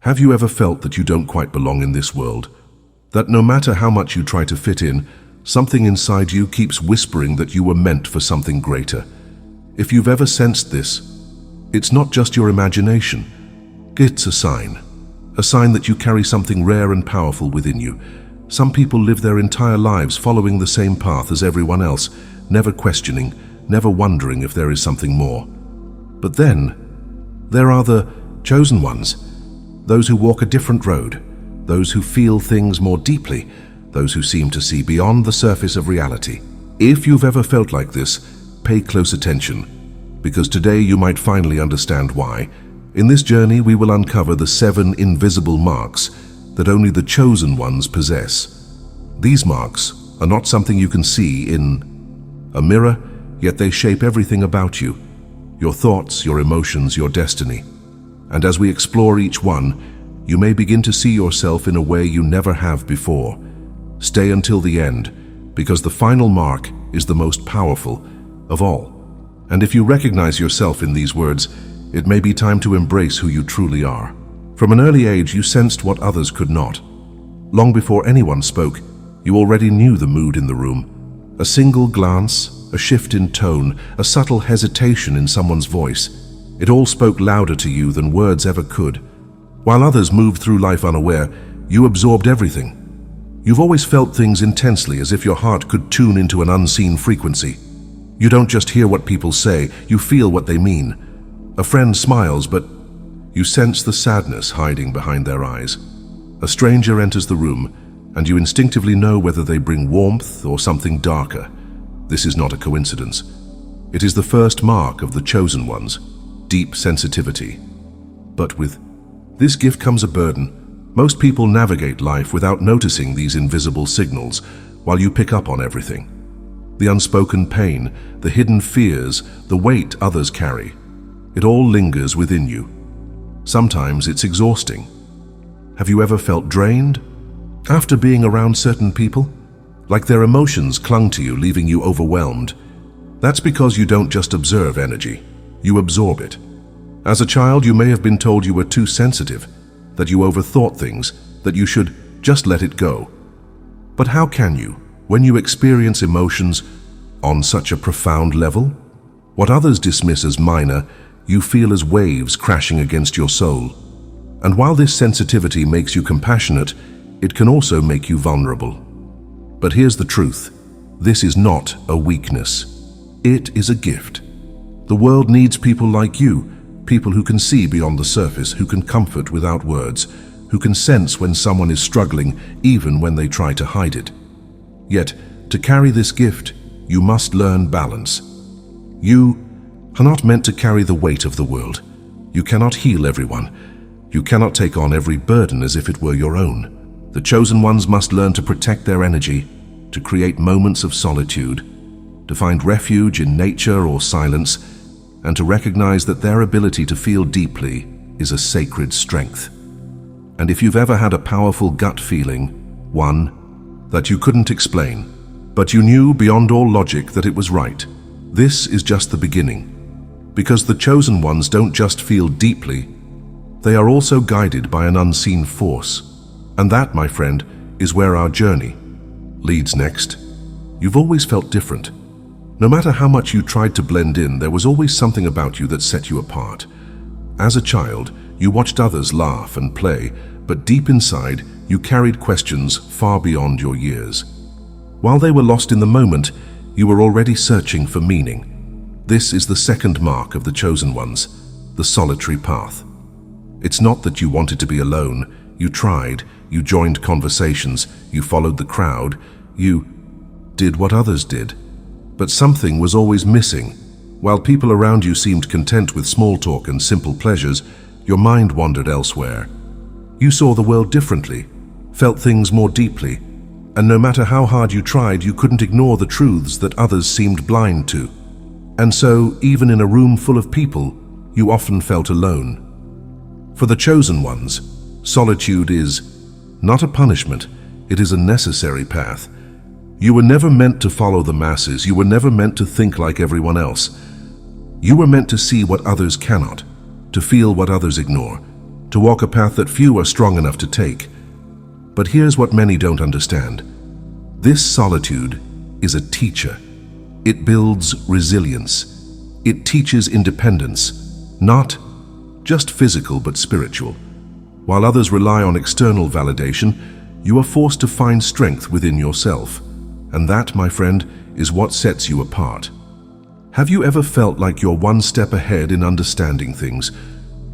Have you ever felt that you don't quite belong in this world? That no matter how much you try to fit in, something inside you keeps whispering that you were meant for something greater? If you've ever sensed this, it's not just your imagination. It's a sign that you carry something rare and powerful within you. Some people live their entire lives following the same path as everyone else, never questioning, never wondering if there is something more. But then, there are the chosen ones, those who walk a different road, those who feel things more deeply, those who seem to see beyond the surface of reality. If you've ever felt like this, pay close attention, because today you might finally understand why. In this journey, we will uncover the 7 invisible marks that only the chosen ones possess. These marks are not something you can see in a mirror, yet they shape everything about you, your thoughts, your emotions, your destiny. And as we explore each one, you may begin to see yourself in a way you never have before. Stay until the end, because the final mark is the most powerful of all. And if you recognize yourself in these words, it may be time to embrace who you truly are. From an early age, you sensed what others could not. Long before anyone spoke, you already knew the mood in the room. A single glance, a shift in tone, a subtle hesitation in someone's voice. It all spoke louder to you than words ever could. While others moved through life unaware, you absorbed everything. You've always felt things intensely, as if your heart could tune into an unseen frequency. You don't just hear what people say, you feel what they mean. A friend smiles, but you sense the sadness hiding behind their eyes. A stranger enters the room, and you instinctively know whether they bring warmth or something darker. This is not a coincidence. It is the first mark of the chosen ones, deep sensitivity. But with this gift comes a burden. Most people navigate life without noticing these invisible signals, while you pick up on everything. The unspoken pain, the hidden fears, the weight others carry. It all lingers within you. Sometimes it's exhausting. Have you ever felt drained after being around certain people? Like their emotions clung to you, leaving you overwhelmed. That's because you don't just observe energy, you absorb it. As a child, you may have been told you were too sensitive, that you overthought things, that you should just let it go. But how can you, when you experience emotions on such a profound level? What others dismiss as minor, you feel as waves crashing against your soul. And while this sensitivity makes you compassionate, it can also make you vulnerable. But here's the truth. This is not a weakness. It is a gift. The world needs people like you, people who can see beyond the surface, who can comfort without words, who can sense when someone is struggling, even when they try to hide it. Yet, to carry this gift, you must learn balance. You are not meant to carry the weight of the world. You cannot heal everyone. You cannot take on every burden as if it were your own. The chosen ones must learn to protect their energy, to create moments of solitude, to find refuge in nature or silence, and to recognize that their ability to feel deeply is a sacred strength. And if you've ever had a powerful gut feeling, one that you couldn't explain, but you knew beyond all logic that it was right, this is just the beginning. Because the chosen ones don't just feel deeply, they are also guided by an unseen force. And that, my friend, is where our journey leads next. You've always felt different. No matter how much you tried to blend in, there was always something about you that set you apart. As a child, you watched others laugh and play, but deep inside, you carried questions far beyond your years. While they were lost in the moment, you were already searching for meaning. This is the second mark of the chosen ones, the solitary path. It's not that you wanted to be alone. You tried, you joined conversations, you followed the crowd, you did what others did. But something was always missing. While people around you seemed content with small talk and simple pleasures, your mind wandered elsewhere. You saw the world differently, felt things more deeply, and no matter how hard you tried, you couldn't ignore the truths that others seemed blind to. And so, even in a room full of people, you often felt alone. For the chosen ones, solitude is not a punishment, it is a necessary path. You were never meant to follow the masses, you were never meant to think like everyone else. You were meant to see what others cannot, to feel what others ignore, to walk a path that few are strong enough to take. But here's what many don't understand. This solitude is a teacher. It builds resilience. It teaches independence, not just physical but spiritual. While others rely on external validation, you are forced to find strength within yourself. And that, my friend, is what sets you apart. Have you ever felt like you're one step ahead in understanding things?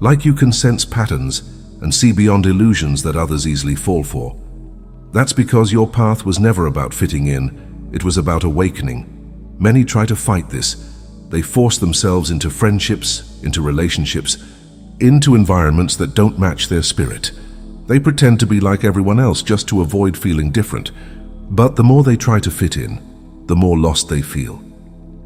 Like you can sense patterns and see beyond illusions that others easily fall for? That's because your path was never about fitting in, it was about awakening. Many try to fight this. They force themselves into friendships, into relationships, into environments that don't match their spirit. They pretend to be like everyone else just to avoid feeling different. But the more they try to fit in, the more lost they feel.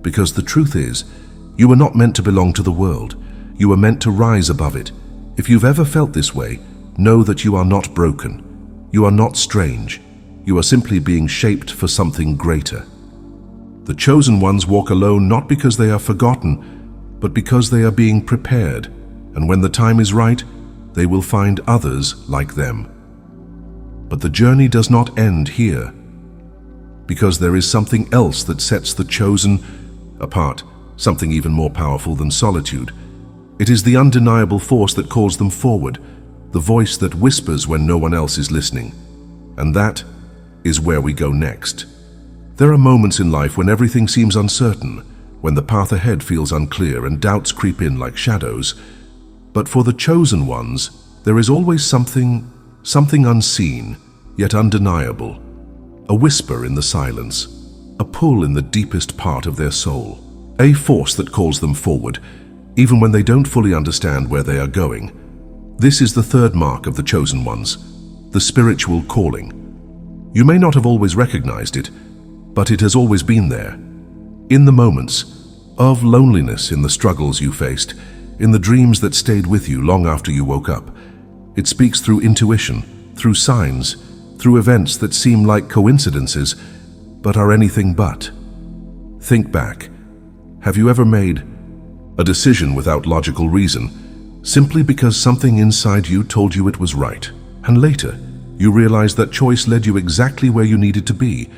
Because the truth is, you are not meant to belong to the world. You are meant to rise above it. If you've ever felt this way, know that you are not broken. You are not strange. You are simply being shaped for something greater. The chosen ones walk alone not because they are forgotten, but because they are being prepared. And when the time is right, they will find others like them. But the journey does not end here, because there is something else that sets the chosen apart, something even more powerful than solitude. It is the undeniable force that calls them forward, the voice that whispers when no one else is listening. And that is where we go next. There are moments in life when everything seems uncertain, when the path ahead feels unclear and doubts creep in like shadows. But for the chosen ones, there is always something unseen, yet undeniable. A whisper in the silence, a pull in the deepest part of their soul, a force that calls them forward, even when they don't fully understand where they are going. This is the third mark of the chosen ones, the spiritual calling. You may not have always recognized it, but it has always been there. In the moments of loneliness, in the struggles you faced, in the dreams that stayed with you long after you woke up. It speaks through intuition, through signs, through events that seem like coincidences, but are anything but. Think back. Have you ever made a decision without logical reason, simply because something inside you told you it was right, and later you realized that choice led you exactly where you needed to be?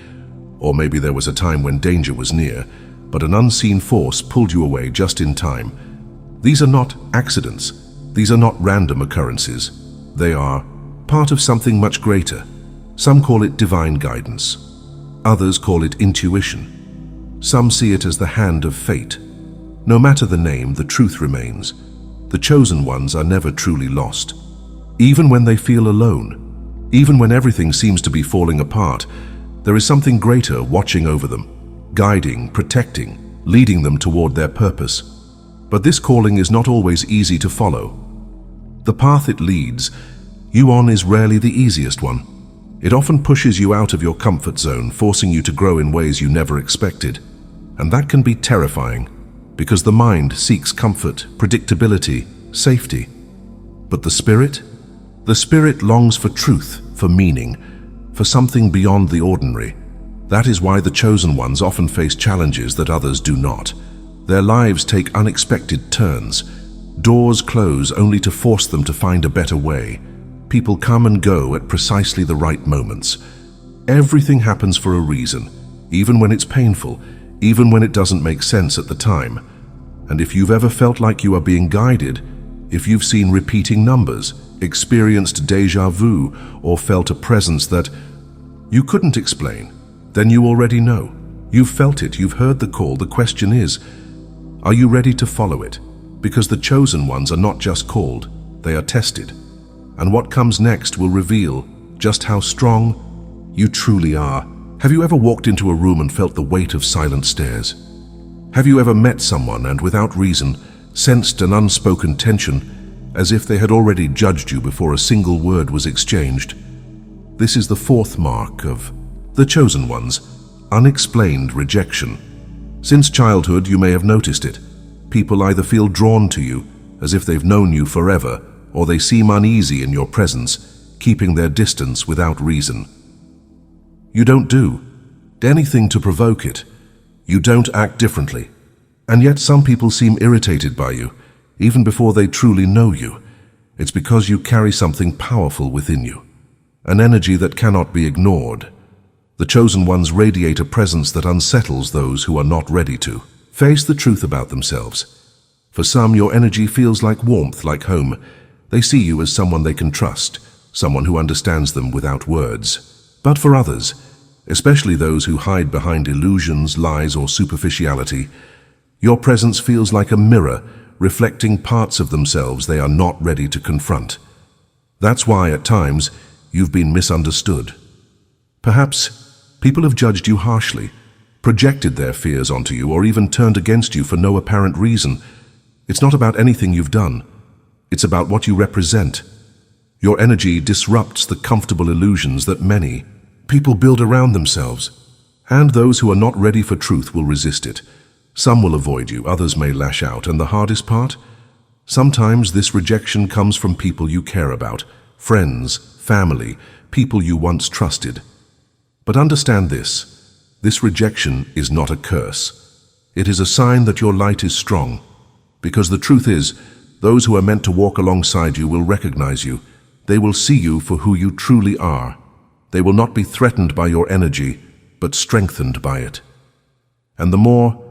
Or maybe there was a time when danger was near, but an unseen force pulled you away just in time. These are not accidents. These are not random occurrences. They are part of something much greater. Some call it divine guidance. Others call it intuition. Some see it as the hand of fate. No matter the name, the truth remains. The chosen ones are never truly lost. Even when they feel alone, even when everything seems to be falling apart, there is something greater watching over them, guiding, protecting, leading them toward their purpose. But this calling is not always easy to follow. The path it leads you on is rarely the easiest one. It often pushes you out of your comfort zone, forcing you to grow in ways you never expected. And that can be terrifying, because the mind seeks comfort, predictability, safety. But the spirit longs for truth, for meaning, for something beyond the ordinary. That is why the chosen ones often face challenges that others do not. Their lives take unexpected turns. Doors close only to force them to find a better way. People come and go at precisely the right moments. Everything happens for a reason, even when it's painful, even when it doesn't make sense at the time. And if you've ever felt like you are being guided, if you've seen repeating numbers, experienced déjà vu, or felt a presence that you couldn't explain, then you already know. You've felt it, you've heard the call. The question is, are you ready to follow it? Because the chosen ones are not just called, they are tested. And what comes next will reveal just how strong you truly are. Have you ever walked into a room and felt the weight of silent stares? Have you ever met someone and without reason sensed an unspoken tension, as if they had already judged you before a single word was exchanged? This is the fourth mark of the chosen ones, unexplained rejection. Since childhood, you may have noticed it. People either feel drawn to you, as if they've known you forever, or they seem uneasy in your presence, keeping their distance without reason. You don't do anything to provoke it. You don't act differently. And yet some people seem irritated by you, even before they truly know you. It's because you carry something powerful within you, an energy that cannot be ignored. The chosen ones radiate a presence that unsettles those who are not ready to face the truth about themselves. For some, your energy feels like warmth, like home. They see you as someone they can trust, someone who understands them without words. But for others, especially those who hide behind illusions, lies, or superficiality, your presence feels like a mirror reflecting parts of themselves they are not ready to confront. That's why, at times, you've been misunderstood. Perhaps people have judged you harshly, projected their fears onto you, or even turned against you for no apparent reason. It's not about anything you've done. It's about what you represent. Your energy disrupts the comfortable illusions that many people build around themselves, and those who are not ready for truth will resist it. Some will avoid you, others may lash out, and the hardest part? Sometimes this rejection comes from people you care about, friends, family, people you once trusted. But understand this rejection is not a curse. It is a sign that your light is strong, because the truth is, those who are meant to walk alongside you will recognize you. They will see you for who you truly are. They will not be threatened by your energy, but strengthened by it. And the more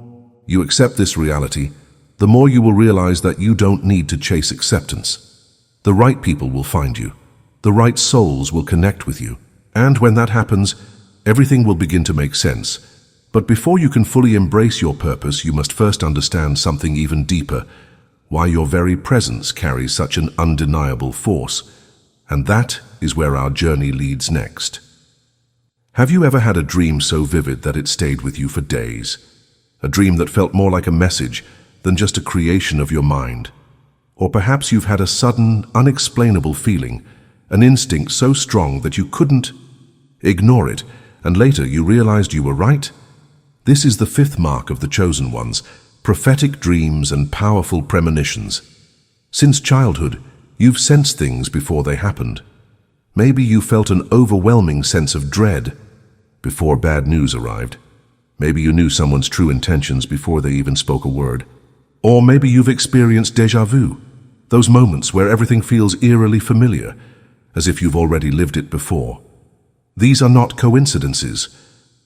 you accept this reality, the more you will realize that you don't need to chase acceptance. The right people will find you. The right souls will connect with you. And when that happens, everything will begin to make sense. But before you can fully embrace your purpose, you must first understand something even deeper, why your very presence carries such an undeniable force. And that is where our journey leads next. Have you ever had a dream so vivid that it stayed with you for days? A dream that felt more like a message than just a creation of your mind? Or perhaps you've had a sudden, unexplainable feeling, an instinct so strong that you couldn't ignore it, and later you realized you were right? This is the fifth mark of the chosen ones, prophetic dreams and powerful premonitions. Since childhood, you've sensed things before they happened. Maybe you felt an overwhelming sense of dread before bad news arrived. Maybe you knew someone's true intentions before they even spoke a word. Or maybe you've experienced déjà vu, those moments where everything feels eerily familiar, as if you've already lived it before. These are not coincidences.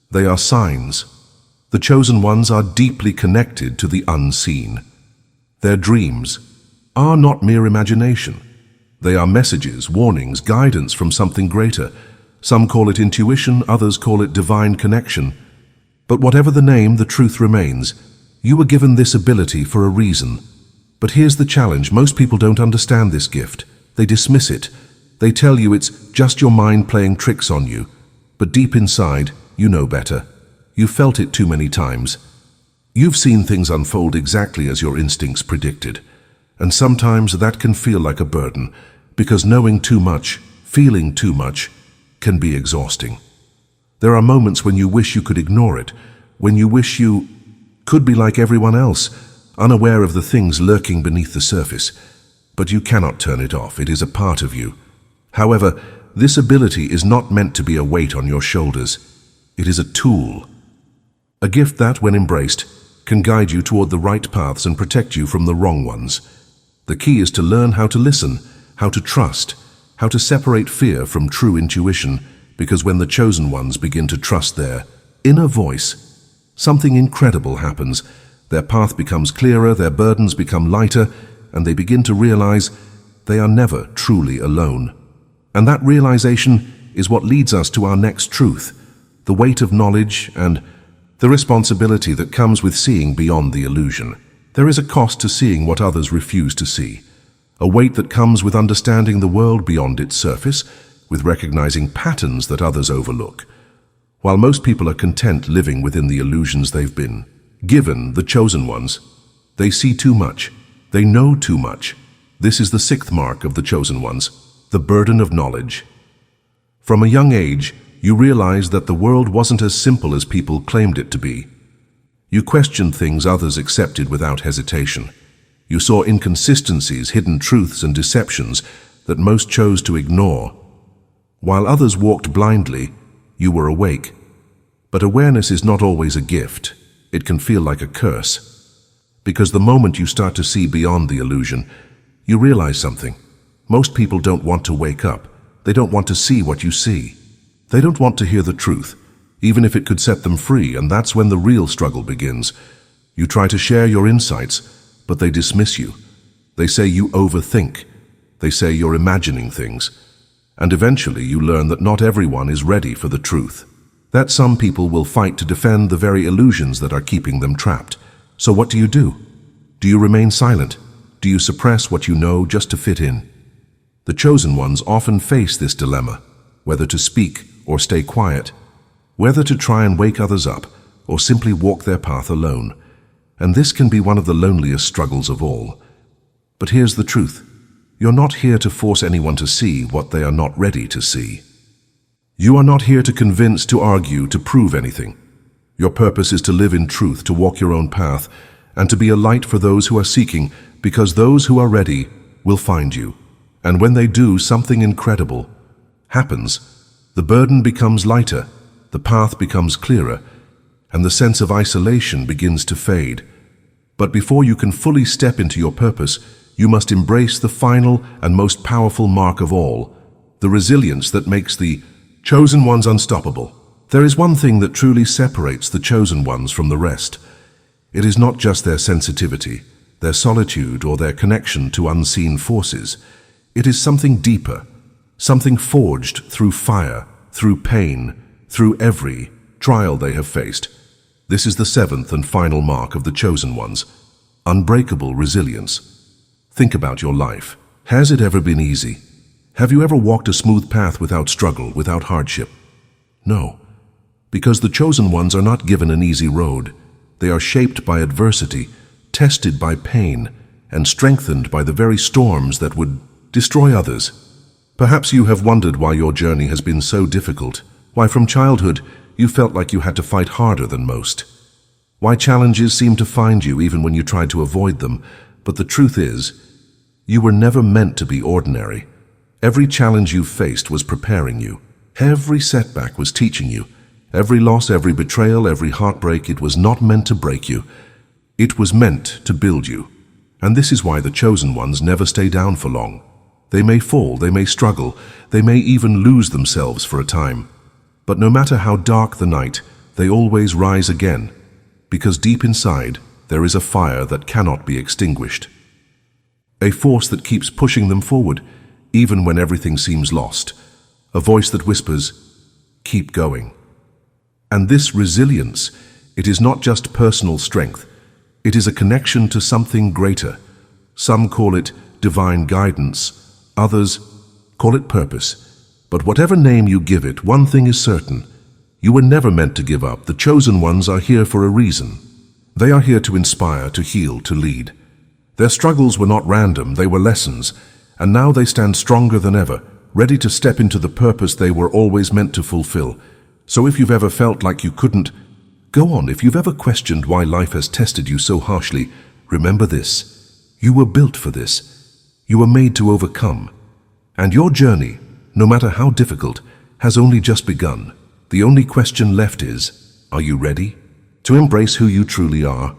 They are signs. The chosen ones are deeply connected to the unseen. Their dreams are not mere imagination. They are messages, warnings, guidance from something greater. Some call it intuition, others call it divine connection. But whatever the name, the truth remains. You were given this ability for a reason. But here's the challenge. Most people don't understand this gift. They dismiss it. They tell you it's just your mind playing tricks on you. But deep inside, you know better. You've felt it too many times. You've seen things unfold exactly as your instincts predicted. And sometimes that can feel like a burden, because knowing too much, feeling too much, can be exhausting. There are moments when you wish you could ignore it, when you wish you could be like everyone else, unaware of the things lurking beneath the surface. But you cannot turn it off. It is a part of you. However, this ability is not meant to be a weight on your shoulders. It is a tool, a gift that, when embraced, can guide you toward the right paths and protect you from the wrong ones. The key is to learn how to listen, how to trust, how to separate fear from true intuition, because when the chosen ones begin to trust their inner voice, something incredible happens. Their path becomes clearer, their burdens become lighter, and they begin to realize they are never truly alone. And that realization is what leads us to our next truth, the weight of knowledge and the responsibility that comes with seeing beyond the illusion. There is a cost to seeing what others refuse to see, a weight that comes with understanding the world beyond its surface, with recognizing patterns that others overlook. While most people are content living within the illusions they've been given, the chosen ones, they see too much, they know too much. This is the sixth mark of the chosen ones, the burden of knowledge. From a young age, you realized that the world wasn't as simple as people claimed it to be. You questioned things others accepted without hesitation. You saw inconsistencies, hidden truths, and deceptions that most chose to ignore. While others walked blindly, you were awake. But awareness is not always a gift. It can feel like a curse. Because the moment you start to see beyond the illusion, you realize something. Most people don't want to wake up. They don't want to see what you see. They don't want to hear the truth, even if it could set them free, and that's when the real struggle begins. You try to share your insights, but they dismiss you. They say you overthink. They say you're imagining things. And eventually you learn that not everyone is ready for the truth. That some people will fight to defend the very illusions that are keeping them trapped. So what do? Do you remain silent? Do you suppress what you know just to fit in? The chosen ones often face this dilemma, whether to speak or stay quiet, whether to try and wake others up or simply walk their path alone. And this can be one of the loneliest struggles of all. But here's the truth. You're not here to force anyone to see what they are not ready to see. You are not here to convince, to argue, to prove anything. Your purpose is to live in truth, to walk your own path, and to be a light for those who are seeking, because those who are ready will find you. And when they do, something incredible happens. The burden becomes lighter, the path becomes clearer, and the sense of isolation begins to fade. But before you can fully step into your purpose, you must embrace the final and most powerful mark of all, the resilience that makes the chosen ones unstoppable. There is one thing that truly separates the chosen ones from the rest. It is not just their sensitivity, their solitude, or their connection to unseen forces. It is something deeper, something forged through fire, through pain, through every trial they have faced. This is the seventh and final mark of the chosen ones: unbreakable resilience. Think about your life. Has it ever been easy? Have you ever walked a smooth path without struggle, without hardship? No, because the chosen ones are not given an easy road. They are shaped by adversity, tested by pain, and strengthened by the very storms that would destroy others. Perhaps you have wondered why your journey has been so difficult, why from childhood you felt like you had to fight harder than most, why challenges seemed to find you even when you tried to avoid them. But the truth is, you were never meant to be ordinary. Every challenge you faced was preparing you. Every setback was teaching you. Every loss, every betrayal, every heartbreak, it was not meant to break you. It was meant to build you. And this is why the chosen ones never stay down for long. They may fall, they may struggle, they may even lose themselves for a time. But no matter how dark the night, they always rise again, because deep inside, there is a fire that cannot be extinguished. A force that keeps pushing them forward, even when everything seems lost. A voice that whispers, "Keep going." And this resilience, it is not just personal strength. It is a connection to something greater. Some call it divine guidance, others call it purpose. But whatever name you give it, one thing is certain. You were never meant to give up. The chosen ones are here for a reason. They are here to inspire, to heal, to lead. Their struggles were not random, they were lessons, and now they stand stronger than ever, ready to step into the purpose they were always meant to fulfill. So if you've ever felt like you couldn't, go on. If you've ever questioned why life has tested you so harshly, remember this. You were built for this. You were made to overcome. And your journey, no matter how difficult, has only just begun. The only question left is, are you ready to embrace who you truly are?